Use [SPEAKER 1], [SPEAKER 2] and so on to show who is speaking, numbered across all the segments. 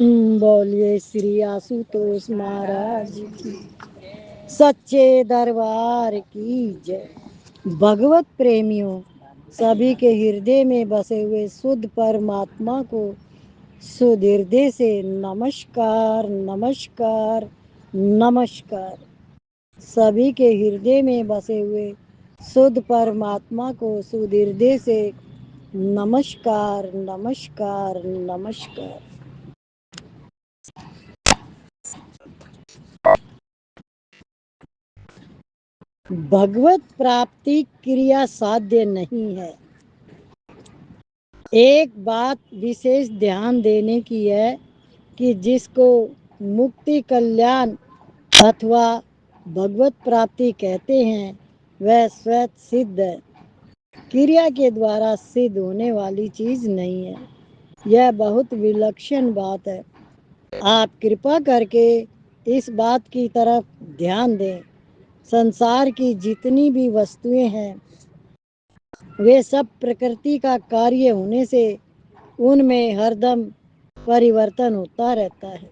[SPEAKER 1] बोलिए श्री आशुतोष महाराज की, सच्चे दरबार की जय। भगवत प्रेमियों, सभी के हृदय में बसे हुए शुद्ध परमात्मा को शुद्ध हृदय से नमस्कार नमस्कार नमस्कार। सभी के हृदय में बसे हुए शुद्ध परमात्मा को शुद्ध हृदय से नमस्कार नमस्कार नमस्कार। भगवत प्राप्ति क्रिया साध्य नहीं है। एक बात विशेष ध्यान देने की है कि जिसको मुक्ति कल्याण अथवा भगवत प्राप्ति कहते हैं वह स्वतः सिद्ध है, क्रिया के द्वारा सिद्ध होने वाली चीज नहीं है। यह बहुत विलक्षण बात है। आप कृपा करके इस बात की तरफ ध्यान दें। संसार की जितनी भी वस्तुएं हैं वे सब प्रकृति का कार्य होने से उनमें हरदम परिवर्तन होता रहता है।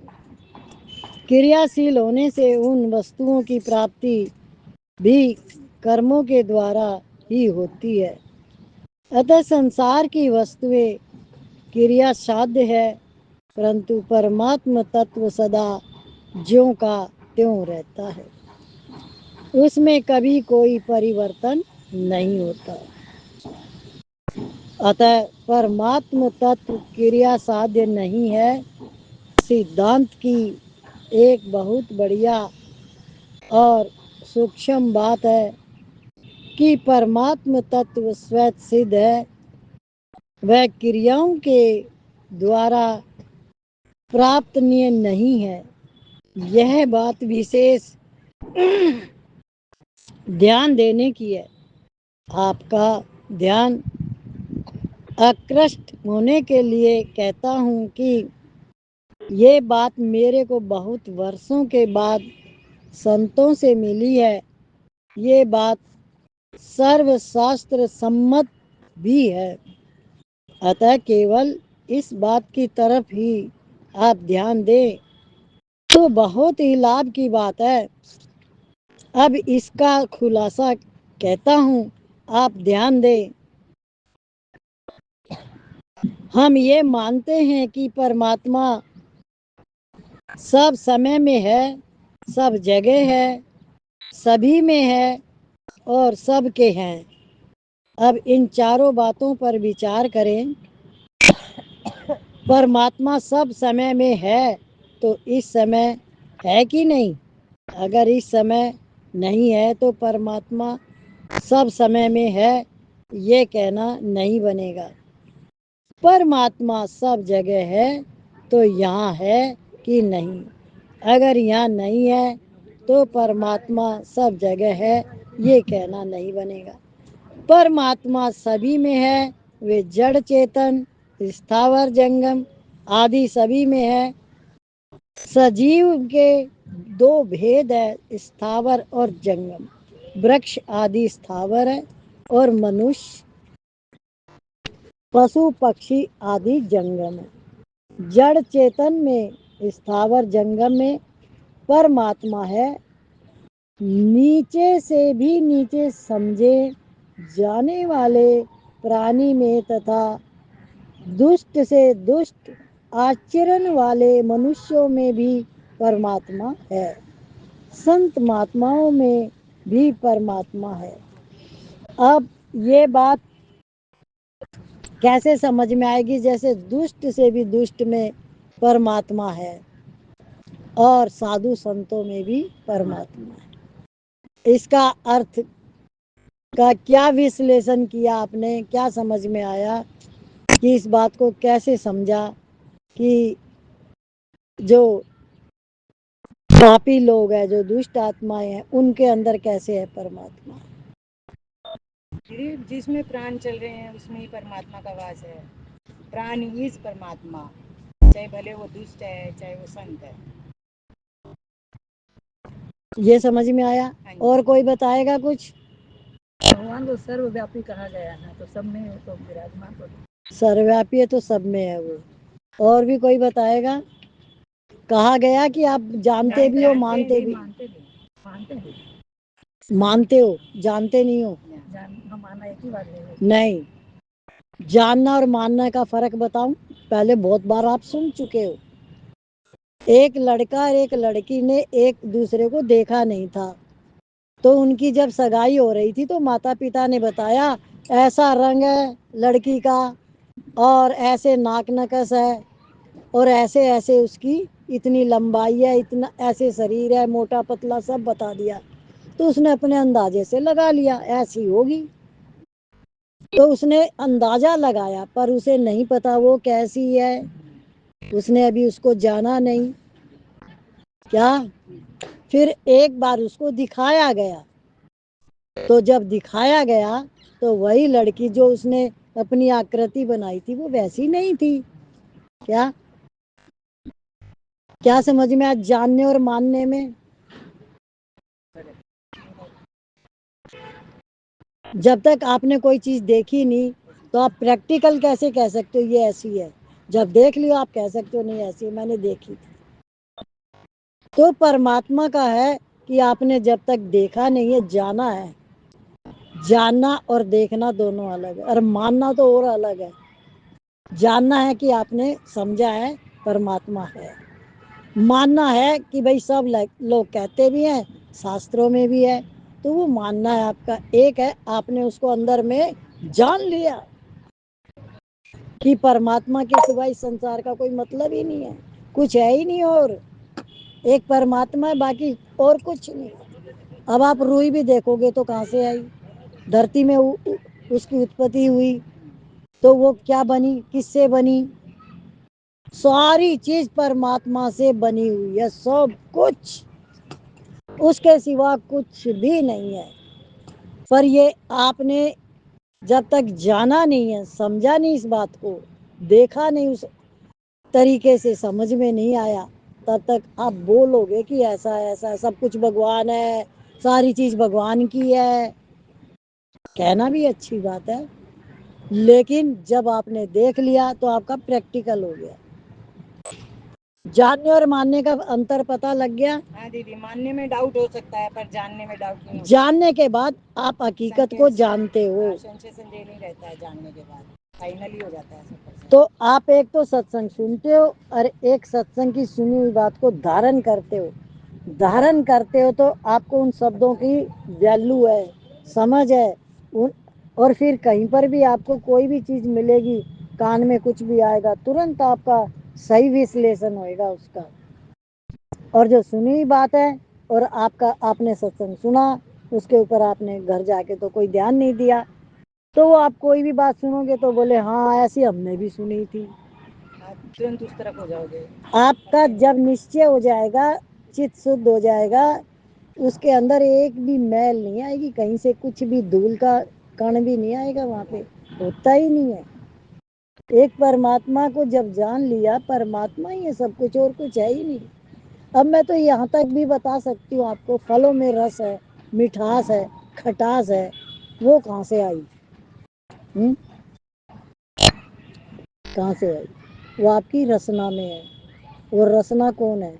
[SPEAKER 1] क्रियाशील होने से उन वस्तुओं की प्राप्ति भी कर्मों के द्वारा ही होती है। अतः संसार की वस्तुएं क्रिया साध्य है, परंतु परमात्म तत्व सदा ज्यों का त्यों रहता है, उसमें कभी कोई परिवर्तन नहीं होता। अतः परमात्म तत्व क्रिया साध्य नहीं है। सिद्धांत की एक बहुत बढ़िया और सूक्ष्म बात है कि परमात्म तत्व स्वतः सिद्ध है, वह क्रियाओं के द्वारा प्राप्तनीय नहीं है। यह बात विशेष ध्यान देने की है। आपका ध्यान आकृष्ट होने के लिए कहता हूँ कि ये बात मेरे को बहुत वर्षों के बाद संतों से मिली है। ये बात सर्वशास्त्र सम्मत भी है। अतः केवल इस बात की तरफ ही आप ध्यान दें तो बहुत ही लाभ की बात है। अब इसका खुलासा कहता हूँ, आप ध्यान दें। हम ये मानते हैं कि परमात्मा सब समय में है, सब जगह है, सभी में है और सबके हैं। अब इन चारों बातों पर विचार करें। परमात्मा सब समय में है तो इस समय है कि नहीं? अगर इस समय नहीं है तो परमात्मा सब समय में है ये कहना नहीं बनेगा। परमात्मा सब जगह है तो यहाँ है कि नहीं? अगर यहाँ नहीं है तो परमात्मा सब जगह है ये कहना नहीं बनेगा। परमात्मा सभी में है, वे जड़ चेतन स्थावर जंगम आदि सभी में है। सजीव के दो भेद है, स्थावर और जंगम। वृक्ष आदि स्थावर है और मनुष्य पशु पक्षी आदि जंगम है। जड़ चेतन में स्थावर जंगम में परमात्मा है। नीचे से भी नीचे समझे जाने वाले प्राणी में तथा दुष्ट से दुष्ट आचरण वाले मनुष्यों में भी परमात्मा है। संत महात्माओं में भी परमात्मा है। अब ये बात कैसे समझ में आएगी? जैसे दुष्ट से भी दुष्ट में परमात्मा है और साधु संतों में भी परमात्मा है। इसका अर्थ का क्या विश्लेषण किया आपने? क्या समझ में आया कि इस बात को कैसे समझा कि जो पापी लोग हैं, जो दुष्ट आत्माएं हैं, उनके अंदर कैसे है परमात्मा?
[SPEAKER 2] जिसमें प्राण चल रहे हैं उसमें ही परमात्मा का वास है। प्राण ही इस परमात्मा, चाहे भले वो दुष्ट है चाहे वो संत है।
[SPEAKER 1] ये समझ में आया? और कोई बताएगा कुछ?
[SPEAKER 2] भगवान को सर्वव्यापी कहा गया है तो सब में तो विराजमान तो
[SPEAKER 1] सर्वव्यापी है तो सब में है वो। और भी कोई बताएगा? कहा गया कि आप जानते भी हो, मानते भी, मानते हो, जानते नहीं हो।
[SPEAKER 2] मानना एक ही बात है।
[SPEAKER 1] नहीं, जानना और मानना का फर्क बताऊं, पहले बहुत बार आप सुन चुके हो। एक लड़का और एक लड़की ने एक दूसरे को देखा नहीं था, तो उनकी जब सगाई हो रही थी तो माता पिता ने बताया ऐसा रंग है लड़की का और ऐसे नाक नकस है और ऐसे ऐसे उसकी इतनी लंबाई है, इतना ऐसे शरीर है, मोटा पतला सब बता दिया। तो उसने अपने अंदाजे से लगा लिया ऐसी होगी। तो उसने अंदाजा लगाया पर उसे नहीं पता वो कैसी है, उसने अभी उसको जाना नहीं। क्या? फिर एक बार उसको दिखाया गया, तो जब दिखाया गया तो वही लड़की जो उसने अपनी आकृति बनाई थी वो वैसी नहीं थी। क्या क्या समझ में आज जानने और मानने में? जब तक आपने कोई चीज देखी नहीं तो आप प्रैक्टिकल कैसे कह सकते हो ये ऐसी है? जब देख लियो आप कह सकते हो नहीं ऐसी मैंने देखी थी। तो परमात्मा का है कि आपने जब तक देखा नहीं है, जाना है। जानना और देखना दोनों अलग है, और मानना तो और अलग है। जानना है कि आपने समझा है परमात्मा है, मानना है कि भाई सब लोग कहते भी हैं, शास्त्रों में भी है, तो वो मानना है आपका। एक है आपने उसको अंदर में जान लिया कि परमात्मा के सिवा इस संसार का कोई मतलब ही नहीं है, कुछ है ही नहीं, और एक परमात्मा है, बाकी और कुछ नहीं। अब आप रूई भी देखोगे तो कहाँ से आई? धरती में उसकी उत्पत्ति हुई तो वो क्या बनी, किससे बनी? सारी चीज परमात्मा से बनी हुई है, सब कुछ, उसके सिवा कुछ भी नहीं है। पर ये आपने जब तक जाना नहीं है, समझा नहीं इस बात को, देखा नहीं, उस तरीके से समझ में नहीं आया, तब तक आप बोलोगे कि ऐसा ऐसा सब कुछ भगवान है, सारी चीज भगवान की है। कहना भी अच्छी बात है, लेकिन जब आपने देख लिया तो आपका प्रैक्टिकल हो गया। जानने और मानने का अंतर पता लग गया।
[SPEAKER 2] हाँ दीदी, मानने में डाउट हो सकता है पर जानने में डाउट नहीं होता।
[SPEAKER 1] जानने के बाद आप हकीकत को जानते हो।
[SPEAKER 2] संशय संदेह नहीं रहता है, जानने के बाद फाइनली हो जाता है सब।
[SPEAKER 1] तो आप एक तो सत्संग सुनते हो और एक सत्संग की सुनी हुई बात को धारण करते हो। धारण करते हो तो आपको उन शब्दों की वैल्यू है, समझ है उन, और फिर कहीं पर भी आपको कोई भी चीज मिलेगी, कान में कुछ भी आएगा, तुरंत आपका सही विश्लेषण होएगा उसका। और जो सुनी हुई बात है और आपका आपने सत्संग सुना, उसके ऊपर आपने घर जाके तो कोई ध्यान नहीं दिया, तो वो आप कोई भी बात सुनोगे तो बोले हाँ ऐसी हमने भी सुनी थी।
[SPEAKER 2] तुरंत उस तरफ हो जाओगे।
[SPEAKER 1] आपका जब निश्चय हो जाएगा, चित्त शुद्ध हो जाएगा, उसके अंदर एक भी मैल नहीं आएगी, कहीं से कुछ भी धूल का कण भी नहीं आएगा, वहां पे होता ही नहीं है। एक परमात्मा को जब जान लिया, परमात्मा ही है सब कुछ, और कुछ है ही नहीं। अब मैं तो यहाँ तक भी बता सकती हूँ आपको, फलों में रस है, मिठास है, खटास है, वो कहाँ से आई? कहाँ से आई? वो आपकी रसना में है। वो रसना कौन है?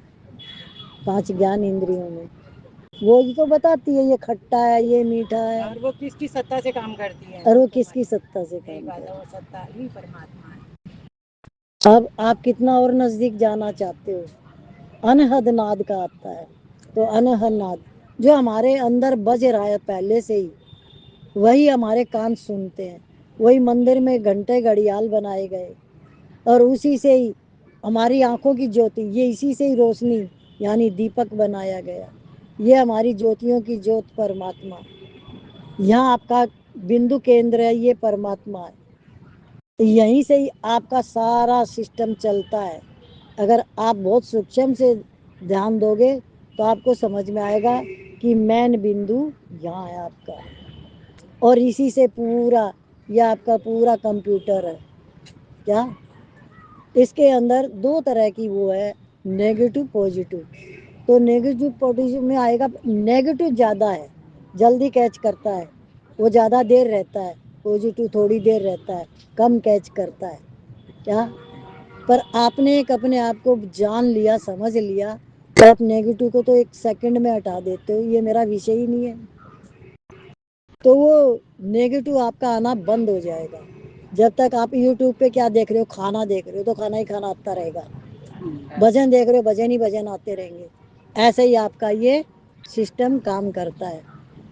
[SPEAKER 1] 5 ज्ञान इंद्रियों में, वो ही तो बताती है ये खट्टा है, ये मीठा है।
[SPEAKER 2] और वो किसकी सत्ता से काम करती है?
[SPEAKER 1] और वो किसकी सत्ता से काम करती है?
[SPEAKER 2] वो सत्ता ही परमात्मा है।
[SPEAKER 1] अब आप कितना और नजदीक जाना चाहते हो? अनहद नाद का आता है, तो अनहद नाद जो हमारे अंदर बज रहा है पहले से ही, वही हमारे कान सुनते हैं। वही मंदिर में घंटे घड़ियाल बनाए गए और उसी से ही हमारी आंखों की ज्योति, ये इसी से ही रोशनी यानी दीपक बनाया गया। ये हमारी ज्योतियों की ज्योत परमात्मा, यहाँ आपका बिंदु केंद्र है, ये परमात्मा है। यहीं से ही आपका सारा सिस्टम चलता है। अगर आप बहुत सूक्ष्म से ध्यान दोगे तो आपको समझ में आएगा कि मेन बिंदु यहाँ है आपका, और इसी से पूरा, यह आपका पूरा कंप्यूटर है। क्या? इसके अंदर 2 तरह की वो है, नेगेटिव पॉजिटिव। तो नेगेटिव पॉजिटिव में आएगा, नेगेटिव ज़्यादा है, जल्दी कैच करता है, वो ज़्यादा देर रहता है, पॉजिटिव थोड़ी देर रहता है, कम कैच करता है। क्या? पर आपने एक अपने आप को जान लिया, समझ लिया, तो आप नेगेटिव को तो एक सेकंड में हटा देते हो, ये मेरा विषय ही नहीं है, तो वो नेगेटिव आपका आना बंद हो जाएगा। जब तक आप यूट्यूब पे क्या देख रहे हो, खाना देख रहे हो तो खाना ही खाना आता रहेगा, भजन देख रहे हो भजन ही भजन आते रहेंगे। ऐसे ही आपका ये सिस्टम काम करता है।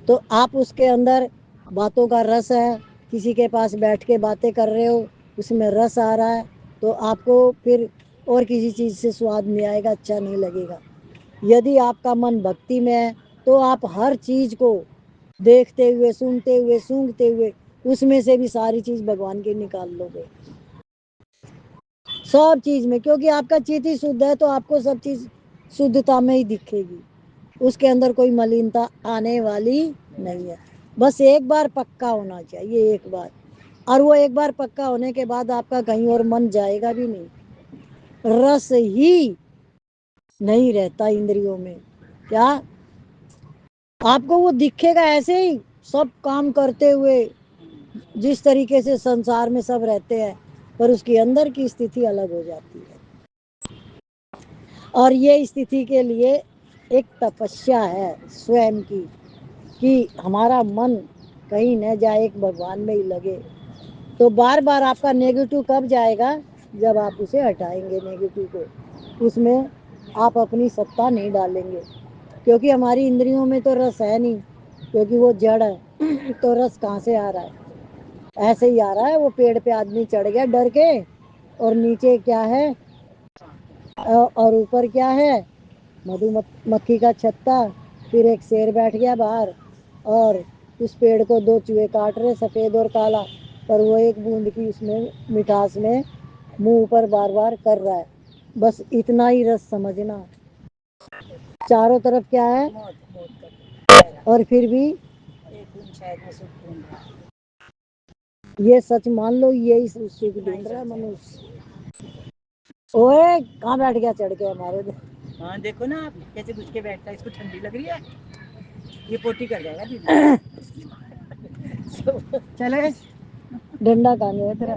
[SPEAKER 1] तो आप उसके अंदर बातों का रस है, किसी के पास बैठ के बातें कर रहे हो, उसमें रस आ रहा है, तो आपको फिर और किसी चीज़ से स्वाद नहीं आएगा, अच्छा नहीं लगेगा। यदि आपका मन भक्ति में है तो आप हर चीज़ को देखते हुए, सुनते हुए, सूंघते हुए, उसमें से भी सारी चीज़ भगवान की निकाल लोगे, सब चीज में, क्योंकि आपका चित्त ही शुद्ध है, तो आपको सब चीज शुद्धता में ही दिखेगी, उसके अंदर कोई मलिनता आने वाली नहीं है। बस एक बार पक्का होना चाहिए, एक बार, और वो एक बार पक्का होने के बाद आपका कहीं और मन जाएगा भी नहीं, रस ही नहीं रहता इंद्रियों में। क्या आपको वो दिखेगा ऐसे ही सब काम करते हुए, जिस तरीके से संसार में सब रहते हैं, पर उसकी अंदर की स्थिति अलग हो जाती है। और ये स्थिति के लिए एक तपस्या है स्वयं की, कि हमारा मन कहीं न जाए, एक भगवान में ही लगे। तो बार बार आपका नेगेटिव कब जाएगा, जब आप उसे हटाएंगे नेगेटिव को, उसमें आप अपनी सत्ता नहीं डालेंगे, क्योंकि हमारी इंद्रियों में तो रस है नहीं, क्योंकि वो जड़ है तो रस कहाँ से आ रहा है, ऐसे ही आ रहा है। वो पेड़ पे आदमी चढ़ गया डर के, और नीचे क्या है, और ऊपर क्या है, मधुमक्खी का छत्ता, फिर एक शेर बैठ गया बाहर, और उस पेड़ को दो चूहे काट रहे, सफेद और काला, पर वो एक बूंद की उसमें मिठास में मुंह ऊपर बार बार कर रहा है। बस इतना ही रस समझना, चारों तरफ क्या है, और फिर भी ये सच मान लो, यही सुख ढूंढ रहा है मनुष्य। ओए कहाँ बैठ गया चढ़ के हमारे।
[SPEAKER 2] हाँ देखो ना आप कैसे घुस के बैठता है, इसको ठंडी लग रही है, ये पोटी कर जाएगा दीदी।
[SPEAKER 1] चले डंडा कहाँ है तेरा,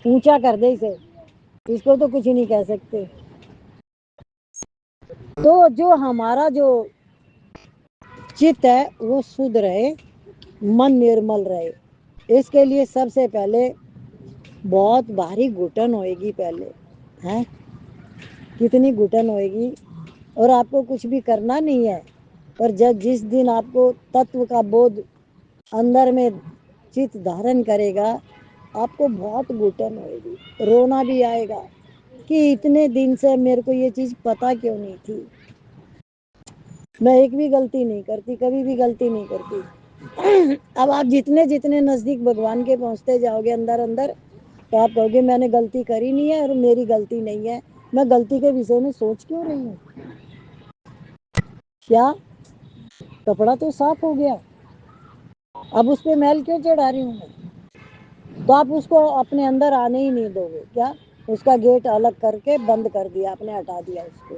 [SPEAKER 1] ऊंचा कर दे इसे, इसको तो कुछ ही नहीं कह सकते। तो जो हमारा जो चित्त है वो शुद्ध रहे, मन निर्मल रहे, इसके लिए सबसे पहले बहुत भारी घुटन होएगी पहले, है कितनी घुटन होएगी, और आपको कुछ भी करना नहीं है, पर जब जिस दिन आपको तत्व का बोध अंदर में चित्त धारण करेगा, आपको बहुत घुटन होएगी, रोना भी आएगा कि इतने दिन से मेरे को ये चीज पता क्यों नहीं थी, मैं एक भी गलती नहीं करती, कभी भी गलती नहीं करती। अब आप जितने जितने नजदीक भगवान के पहुंचते जाओगे अंदर अंदर, तो आप कहोगे मैंने गलती करी नहीं है, और मेरी गलती नहीं है, मैं गलती के विषय में सोच क्यों रही हूँ, क्या कपड़ा तो साफ हो गया, अब उस पर मैल क्यों चढ़ा रही हूँ मैं, तो आप उसको अपने अंदर आने ही नहीं दोगे, क्या उसका गेट अलग करके बंद कर दिया आपने, हटा दिया उसको।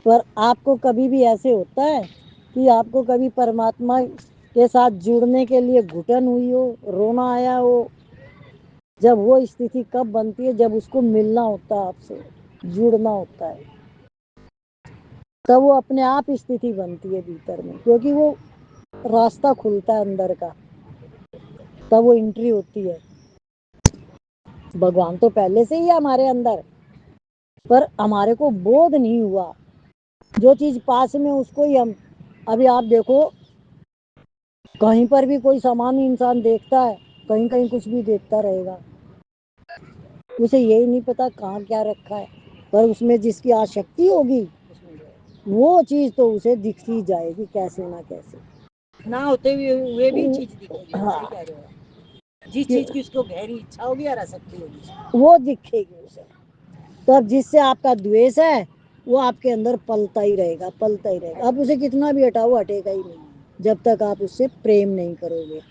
[SPEAKER 1] पर आपको कभी भी ऐसे होता है कि आपको कभी परमात्मा के साथ जुड़ने के लिए घुटन हुई हो, रोना आया हो, जब वो स्थिति कब बनती है, जब उसको मिलना होता है, आपसे जुड़ना होता है, तब वो अपने आप स्थिति बनती है भीतर में, क्योंकि वो रास्ता खुलता है अंदर का, तब वो एंट्री होती है। भगवान तो पहले से ही है हमारे अंदर, पर हमारे को बोध नहीं हुआ, जो चीज पास में उसको ही हम, अभी आप देखो कहीं पर भी कोई सामान्य इंसान देखता है, कहीं कहीं कुछ भी देखता रहेगा, उसे यही नहीं पता कहाँ क्या रखा है, पर उसमें जिसकी आसक्ति होगी वो चीज तो उसे दिखती जाएगी, कैसे ना कैसे,
[SPEAKER 2] ना होते हुए भी चीज दिखेगी,
[SPEAKER 1] हाँ,
[SPEAKER 2] सही कह रहे हो, जिस चीज की उसको गहरी इच्छा होगी और आसक्ति होगी
[SPEAKER 1] वो दिखेगी उसे। तो अब जिससे आपका द्वेष है वो आपके अंदर पलता ही रहेगा, पलता ही रहेगा, आप उसे कितना भी हटाओ हटेगा ही नहीं, जब तक आप उससे प्रेम नहीं करोगे।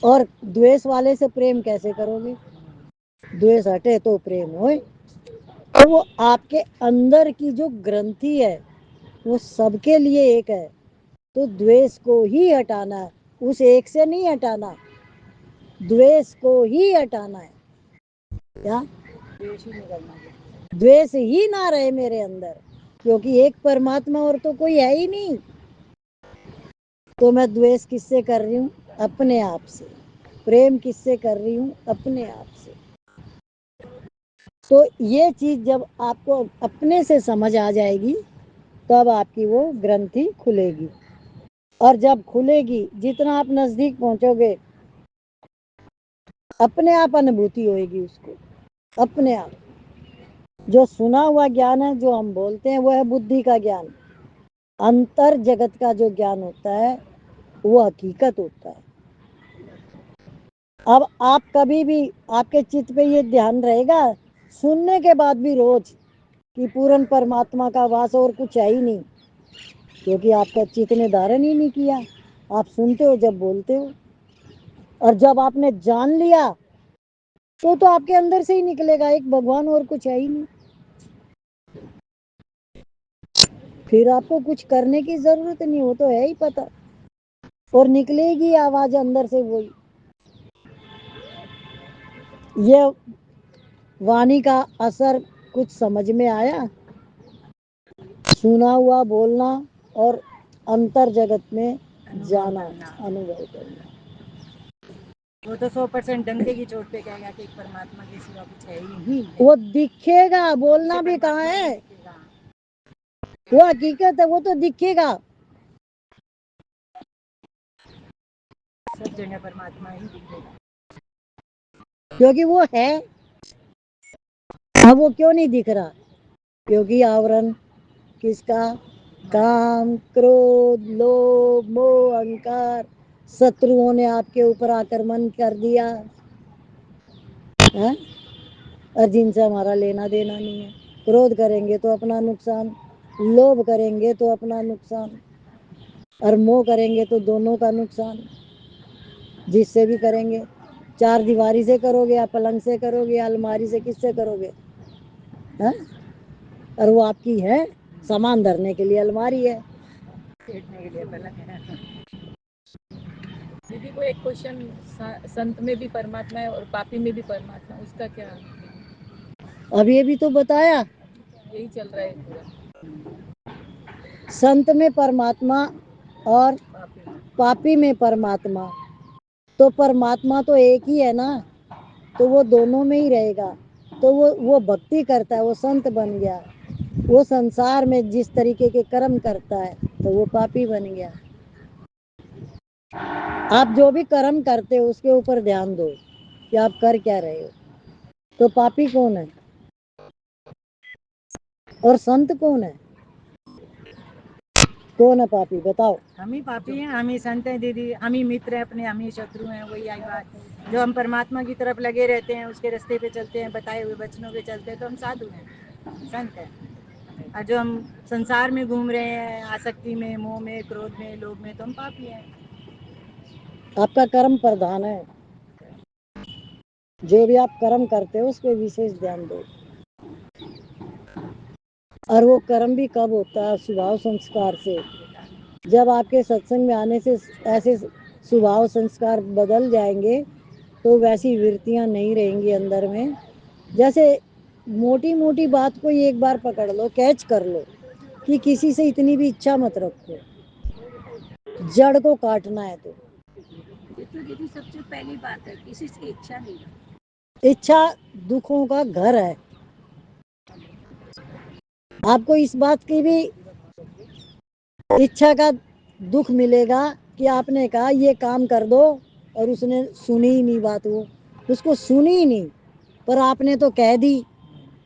[SPEAKER 1] और द्वेष वाले से प्रेम कैसे करोगे, द्वेष हटे तो प्रेम होए, तो वो आपके अंदर की जो ग्रंथि है वो सबके लिए एक है, तो द्वेष को ही हटाना है, उस एक से नहीं हटाना, द्वेष को ही हटाना है। क्या?
[SPEAKER 2] द्वेष ही निकलना है।
[SPEAKER 1] द्वेष ही ना रहे मेरे अंदर, क्योंकि एक परमात्मा और तो कोई है ही नहीं। तो मैं द्वेष किससे कर रही हूँ? अपने आप से। प्रेम किससे कर रही हूँ? अपने आप से। तो ये चीज जब आपको अपने से समझ आ जाएगी, तब आपकी वो ग्रंथि खुलेगी। और जब खुलेगी, जितना आप नजदीक पहुंचोगे, अपने आप अनुभूति होएगी उसको, अपने आप। जो सुना हुआ ज्ञान है, जो हम बोलते हैं, वो है बुद्धि का ज्ञान। अंतर जगत का जो ज्ञान होता है, वो हकीकत होता है। अब आप कभी भी, आपके चित्त पे ये ध्यान रहेगा सुनने के बाद भी रोज, कि पूर्ण परमात्मा का वास और कुछ है ही नहीं, क्योंकि आपका चित्त ने धारण ही नहीं किया। आप सुनते हो जब बोलते हो, और जब आपने जान लिया तो आपके अंदर से ही निकलेगा, एक भगवान और कुछ है ही नहीं। फिर आपको कुछ करने की जरूरत नहीं, वो तो है ही पता, और निकलेगी आवाज अंदर से वही। ये वाणी का असर कुछ समझ में आया? सुना हुआ बोलना और अंतर जगत में जाना, अनुभव करना।
[SPEAKER 2] वो तो 100% डंके की चोट पे कहेगा कि एक परमात्मा के सिवा कुछ है ही नहीं।
[SPEAKER 1] वो दिखेगा, बोलना भी कहाँ है, वो हकीकत है, वो तो दिखेगा।
[SPEAKER 2] सब जगह परमात्मा ही दिखेगा,
[SPEAKER 1] क्योंकि वो है। अब वो क्यों नहीं दिख रहा? क्योंकि आवरण किसका? काम, क्रोध, लोभ, मोह, अहंकार, शत्रुओं ने आपके ऊपर आक्रमण कर दिया है? और जिनसे हमारा लेना देना नहीं है। क्रोध करेंगे तो अपना नुकसान, लोभ करेंगे तो अपना नुकसान, और मोह करेंगे तो दोनों का नुकसान। जिससे भी करेंगे, चार दीवारी से करोगे या पलंग से करोगे या अलमारी से, किससे करोगे? है? और वो आपकी है, सामान धरने के लिए अलमारी है,
[SPEAKER 2] फेंकने के लिए पलंग है। दीदी को एक क्वेश्चन, संत में भी परमात्मा है और पापी में भी परमात्मा, उसका क्या?
[SPEAKER 1] अब ये भी तो बताया,
[SPEAKER 2] यही चल रहा है पूरा।
[SPEAKER 1] संत में परमात्मा और पापी में परमात्मा। तो परमात्मा तो एक ही है ना, तो वो दोनों में ही रहेगा। तो वो भक्ति करता है, वो संत बन गया। वो संसार में जिस तरीके के कर्म करता है, तो वो पापी बन गया। आप जो भी कर्म करते हो उसके ऊपर ध्यान दो कि आप कर क्या रहे हो। तो पापी कौन है और संत कौन है? कौन है पापी, बताओ?
[SPEAKER 2] हम ही पापी हैं, हम ही संत हैं दीदी, हम ही मित्र हैं अपने, हम ही शत्रु हैं। वही आई बात, जो हम परमात्मा की तरफ लगे रहते हैं, उसके रास्ते पे चलते हैं, बताए हुए वचनों पे चलते हैं, तो हम साधु हैं, संत हैं। और जो हम संसार में घूम रहे हैं, आसक्ति में, मोह में, क्रोध में, लोभ में, तो हम पापी हैं।
[SPEAKER 1] आपका कर्म प्रधान है। जो भी आप कर्म करते हो उस पर विशेष ध्यान दो। और वो कर्म भी कब होता है? स्वभाव संस्कार से। जब आपके सत्संग में आने से ऐसे स्वभाव संस्कार बदल जाएंगे, तो वैसी वृत्तियां नहीं रहेंगी अंदर में। जैसे मोटी मोटी बात को एक बार पकड़ लो, कैच कर लो, कि किसी से इतनी भी इच्छा मत रखो, जड़ को काटना है तो।
[SPEAKER 2] ये तो दीदी सबसे पहली बात है, किसी से इच्छा नहीं।
[SPEAKER 1] इच्छा दुखों का घर है। आपको इस बात की भी इच्छा का दुख मिलेगा कि आपने कहा ये काम कर दो, और उसने सुनी ही नहीं बात, वो उसको सुनी ही नहीं, पर आपने तो कह दी,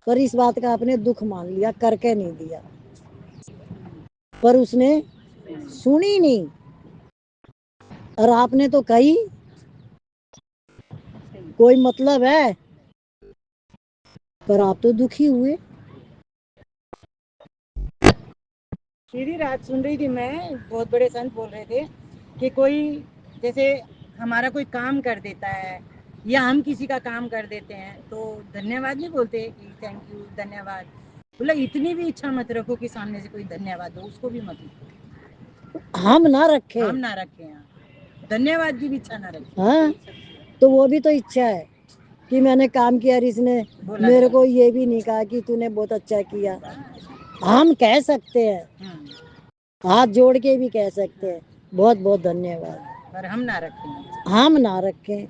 [SPEAKER 1] पर इस बात का आपने दुख मान लिया, करके नहीं दिया, पर उसने सुनी नहीं, और आपने तो कही। कोई मतलब है? पर आप तो दुखी हुए।
[SPEAKER 2] सीधी रात सुन रही थी मैं, बहुत बड़े संत बोल रहे थे कि कोई जैसे हमारा कोई काम कर देता है, या हम किसी का काम कर देते हैं, तो धन्यवाद नहीं बोलते कि थैंक यू, धन्यवाद। बोला इतनी भी इच्छा मत रखो कि सामने से कोई धन्यवाद दो, उसको भी मत रखो।
[SPEAKER 1] हम ना रखे,
[SPEAKER 2] हम ना रखे हैं। धन्यवाद की भी इच्छा ना रखी।
[SPEAKER 1] हाँ, तो वो भी तो इच्छा है कि मैंने काम किया और इसने मेरे को ये भी नहीं कहा कि तूने बहुत अच्छा किया। हम कह सकते हैं, हाथ जोड़ के भी कह सकते हैं बहुत बहुत धन्यवाद,
[SPEAKER 2] पर हम ना रखें,
[SPEAKER 1] हम ना रखें।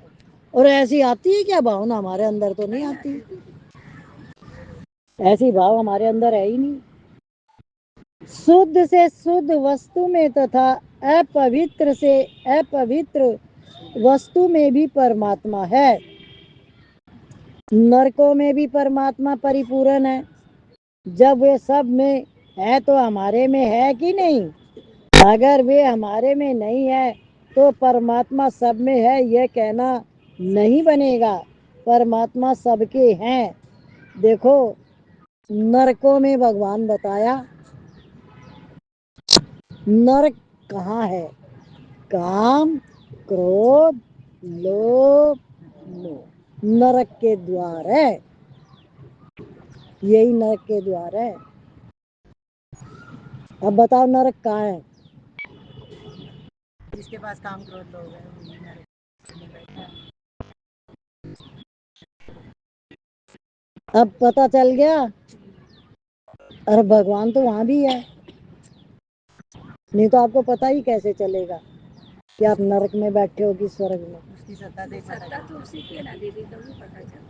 [SPEAKER 1] और ऐसी आती है क्या भावना? हमारे अंदर तो नहीं आती, ऐसी भाव हमारे अंदर है ही नहीं। शुद्ध से शुद्ध वस्तु में तथा अपवित्र से अपवित्र वस्तु में भी परमात्मा है। नरकों में भी परमात्मा परिपूर्ण है। जब वे सब में है तो हमारे में है कि नहीं? अगर वे हमारे में नहीं है तो परमात्मा सब में है यह कहना नहीं बनेगा। परमात्मा सबके हैं। देखो, नरकों में भगवान बताया, नरक कहाँ है? काम, क्रोध, लोभ, मोह नरक के द्वार है। यही नरक के द्वार है। अब बताओ नरक कहाँ है?
[SPEAKER 2] जिसके पास काम क्रोध लोग है वही नरक में बैठा है।
[SPEAKER 1] अब पता चल गया। अरे भगवान तो वहां भी है, नहीं तो आपको पता ही कैसे चलेगा कि आप नरक में बैठे हो कि स्वर्ग में?
[SPEAKER 2] उसकी सत्ता से सत्ता तो उसी की ना दीदी, तो भी पता चला।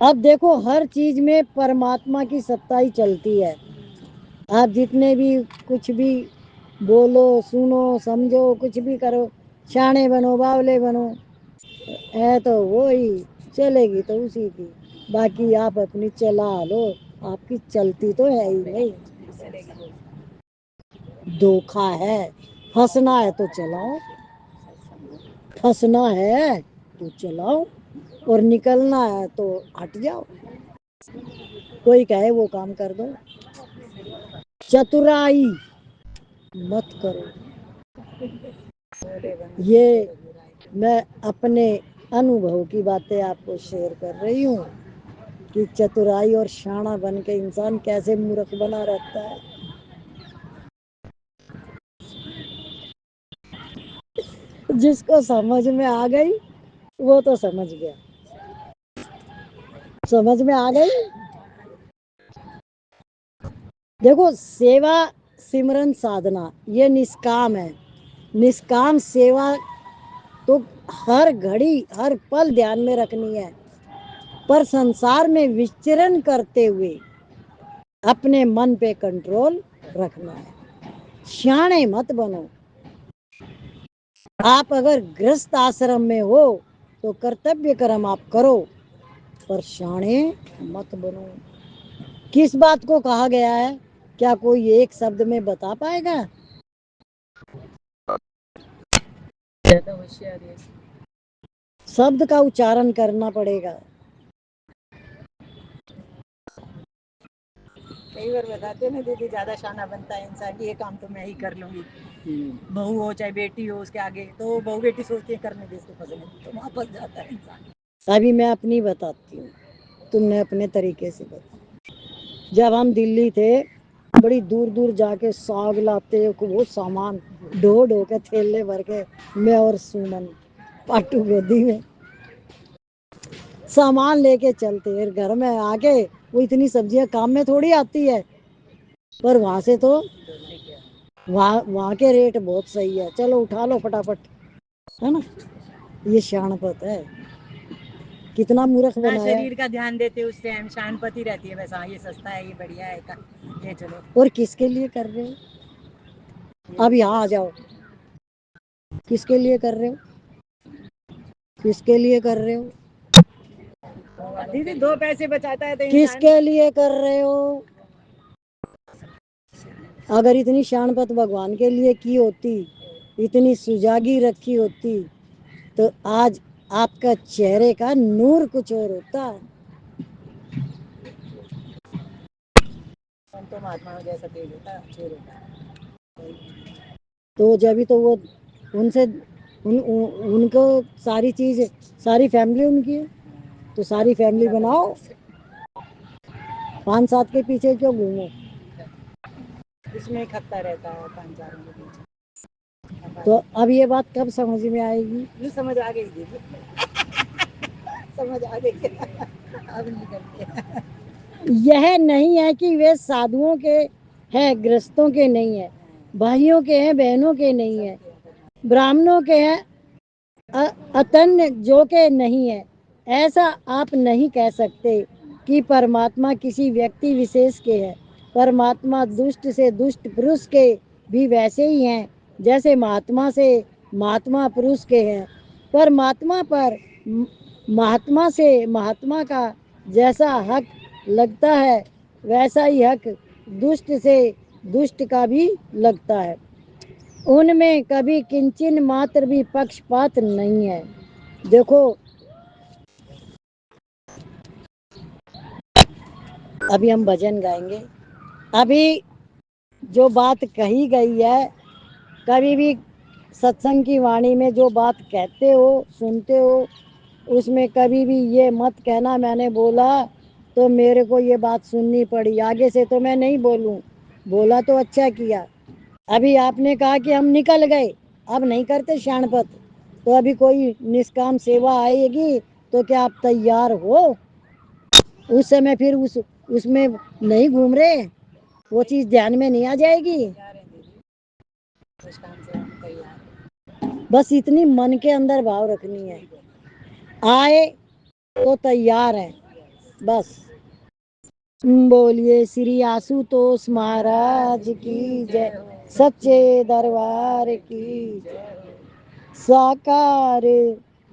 [SPEAKER 1] अब देखो, हर चीज में परमात्मा की सत्ता ही चलती है। आप जितने भी कुछ भी बोलो, सुनो, समझो, कुछ भी करो, शाणे बनो, बावले बनो, है तो वो ही, चलेगी तो उसी की। बाकी आप अपनी चला लो, आपकी चलती तो है ही नहीं। धोखा है। हंसना है तो चलाओ, हंसना है तो चलाओ, और निकलना है तो हट जाओ। कोई कहे वो काम कर दो। चतुराई मत करो। ये मैं अपने अनुभव की बातें आपको शेयर कर रही हूँ कि चतुराई और शाना बन के इंसान कैसे मूर्ख बना रहता है। जिसको समझ में आ गई वो तो समझ गया। समझ में आ गई। देखो, सेवा सिमरन साधना ये निष्काम है। निष्काम सेवा तो हर घड़ी हर पल ध्यान में रखनी है, पर संसार में विचरण करते हुए अपने मन पे कंट्रोल रखना है। शाणे मत बनो। आप अगर गृहस्थ आश्रम में हो तो कर्तव्य कर्म आप करो, पर शाणे मत बनो। किस बात को कहा गया है? क्या कोई एक शब्द में बता पाएगा? शब्द का उच्चारण करना पड़ेगा।
[SPEAKER 2] कई बार बताते ना दीदी, ज्यादा शाना बनता है इंसान, ये काम तो मैं ही कर लूंगी। बहू हो चाहे बेटी हो, उसके आगे तो बहू बेटी सोचती है करने दे, इसको पसंद है, तो वापस जाता है इंसान।
[SPEAKER 1] अभी मैं अपनी बताती हूँ, तुमने अपने तरीके से बता। जब हम दिल्ली थे, बड़ी दूर दूर जाके साग लाते, वो सामान ढो ढो के थैले भर के, मैं और सुमन पाटू गोदी में सामान लेके चलते। फिर घर में आके वो इतनी सब्जियां काम में थोड़ी आती है, पर वहां से तो वहाँ के रेट बहुत सही है, चलो उठा लो फटाफट, है ना? ये शानपत है। कितना मूर्ख
[SPEAKER 2] ना
[SPEAKER 1] बनाया।
[SPEAKER 2] शरीर का ध्यान देते उस टाइम शानपति रहती है, बस हाँ ये सस्ता है, ये बढ़िया है, ये चलो।
[SPEAKER 1] और किसके लिए कर रहे हो? अब यहाँ आ जाओ, किसके लिए कर रहे हो? किसके लिए कर रहे हो?
[SPEAKER 2] दीदी दो पैसे बचाता है तो
[SPEAKER 1] किसके लिए कर रहे हो? अगर इतनी शानपत भगवान के लिए की होती, इतनी सुजागी रखी होती, तो आज आपका चेहरे का नूर कुछ और होता।
[SPEAKER 2] तो महात्मा जैसा तेज होता चेहरे का।
[SPEAKER 1] तो जब भी तो वो उनसे उनको सारी चीज, सारी फैमिली उनकी है, तो सारी फैमिली बनाओ। 5-7 के पीछे क्यों घूमो?
[SPEAKER 2] इसमें खपता रहता है 5-4 के बीच।
[SPEAKER 1] तो अब ये बात कब समझ में आएगी?
[SPEAKER 2] ये समझ आ गई दीदी समझ आ गई अब नहीं करते
[SPEAKER 1] यह नहीं है कि वे साधुओं के हैं, गृहस्थों के नहीं है, भाइयों के हैं, बहनों के नहीं है, ब्राह्मणों के हैं, अतन्य जो के नहीं है। ऐसा आप नहीं कह सकते कि परमात्मा किसी व्यक्ति विशेष के है। परमात्मा दुष्ट से दुष्ट पुरुष के भी वैसे ही हैं जैसे महात्मा से महात्मा पुरुष के हैं। परमात्मा पर महात्मा से महात्मा का जैसा हक लगता है वैसा ही हक दुष्ट से दुष्ट का भी लगता है। उनमें कभी किंचन मात्र भी पक्षपात नहीं है। देखो, अभी हम भजन गाएंगे। अभी जो बात कही गई है, कभी भी सत्संग की वाणी में जो बात कहते हो, सुनते हो, उसमें कभी भी ये मत कहना मैंने बोला तो मेरे को ये बात सुननी पड़ी, आगे से तो मैं नहीं बोलूं। बोला तो अच्छा किया। अभी आपने कहा कि हम निकल गए, अब नहीं करते शाणपत, तो अभी कोई निष्काम सेवा आएगी तो क्या आप तैयार हो? उस समय फिर उसमें नहीं घूम रहे, वो चीज ध्यान में नहीं आ जाएगी।
[SPEAKER 2] उस काम से हम तैयार
[SPEAKER 1] बस इतनी मन के अंदर भाव रखनी है, आए तो तैयार है बस। बोलिए श्री आशुतोष महाराज की जय, सच्चे दरबार की जय। साकार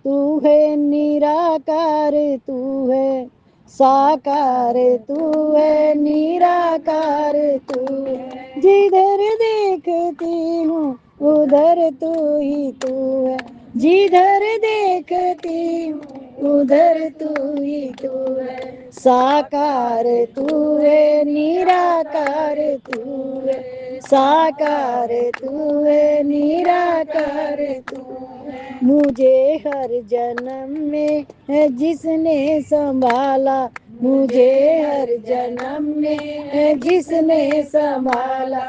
[SPEAKER 1] तू है, निराकार तू है, साकार तू है, निराकार तू है। जिधर देखती हूँ उधर तू ही तू है, जिधर देखती हूँ उधर तू ही तू है। साकार तू है, निराकार तू है, साकार तू है, निराकार तू है। मुझे हर जन्म में है जिसने संभाला, मुझे हर जन्म में है जिसने संभाला,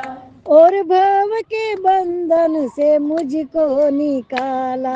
[SPEAKER 1] और भव के बंधन से मुझको निकाला,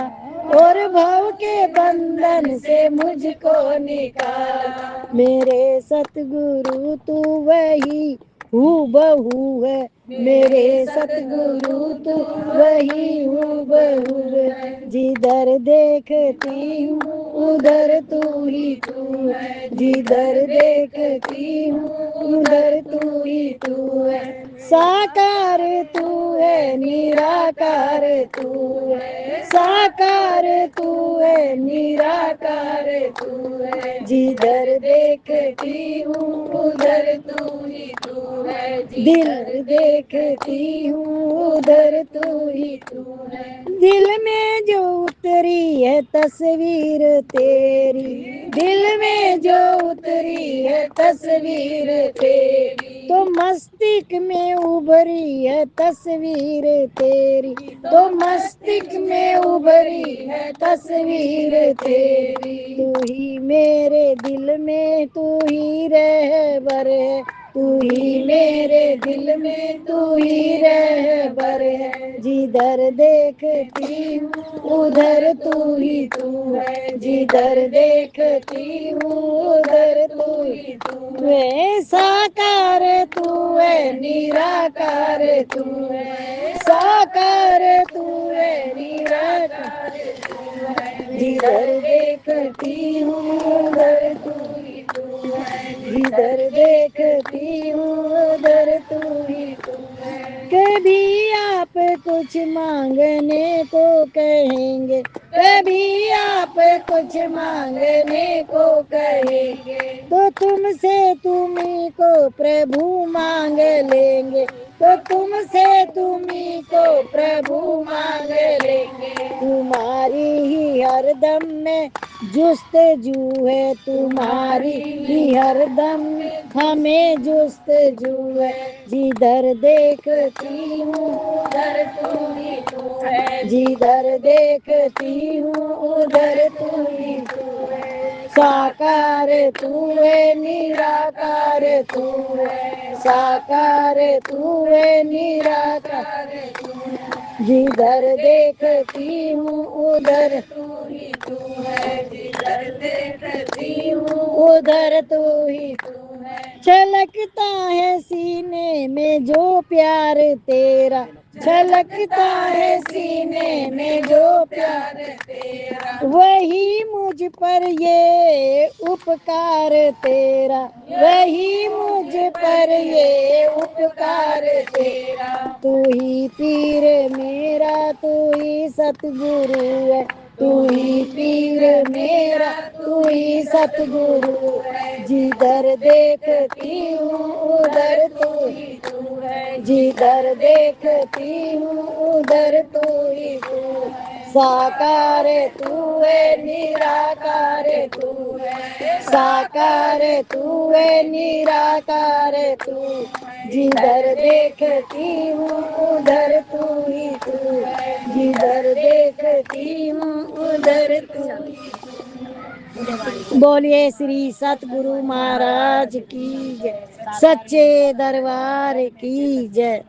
[SPEAKER 1] और भव के बंधन से मुझको निकाला। मेरे सतगुरु तू वही हूबहू है, मेरे सतगुरु तू वही हूबहू है। जिधर देखती हूँ उधर तू ही तू है, जिधर देखती हूँ उधर तू ही तू है। साकार तू है, निराकार तू है, साकार तू है, निराकार तू है। जिधर देखती हूँ उधर तू ही तू है, दिल देखती हूँ उधर तू ही तू है। दिल में जो उतरी है तस्वीर तेरी, दिल में जो उतरी है तस्वीर तेरी, तो मस्तिष्क में उभरी है तस्वीर तेरी, तो मस्तिष्क में उभरी है तस्वीर तेरी। तू ही मेरे दिल में तू ही रहबर है, तू ही मेरे दिल में तू ही रहबर है। जिधर देखती हूँ उधर तू ही तू है, जिधर देखती हूँ उधर तू ही तू है। साकार तू है, निराकार तू है, साकार तू है, निराकार तू है। जिधर देखती हूँ उधर तू ही तू है, जिधर देखती हूँ उधर तू ही तू है। कभी आप कुछ मांगने को कहेंगे, कभी आप कुछ मांगने को कहेंगे, तो तुमसे तुम्ही को प्रभु मांग लेंगे, तो तुमसे तुम्ही को प्रभु मांग लेंगे। तुम्हारी ही हरदम में जुस्तजू है, तुम्हारी ही हरदम में हमें जुस्तजू है। जिधर देखती हूँ उधर तू ही तू है, जिधर देखती हूँ उधर तू ही तू है। साकार तू है, निराकार तू है, साकार तू है, निराकार तू है। जिधर देखती हूँ उधर
[SPEAKER 2] तू ही तू है, जिधर देखती हूँ
[SPEAKER 1] उधर तू ही
[SPEAKER 2] तू है।
[SPEAKER 1] छलकता है सीने में जो प्यार तेरा, छलकता है सीने में जो प्यार
[SPEAKER 2] तेरा,
[SPEAKER 1] वही मुझ पर ये उपकार तेरा, वही मुझ पर ये उपकार तेरा। तू ही पीर मेरा, तू ही सतगुरु है, तू ही पीर मेरा, तू ही सतगुरु है। जिधर देखती हूँ उधर तू ही तू है, जिधर देखती हूँ उधर तू ही तू है। साकार तू है, निराकार तू है, साकार तू है, निराकार तू। जिधर देखती हूँ उधर तू ही तू है, जिधर देखती हूँ उधर तू ही तू। बोलिए श्री सतगुरु महाराज की जय, सच्चे दरबार की जय।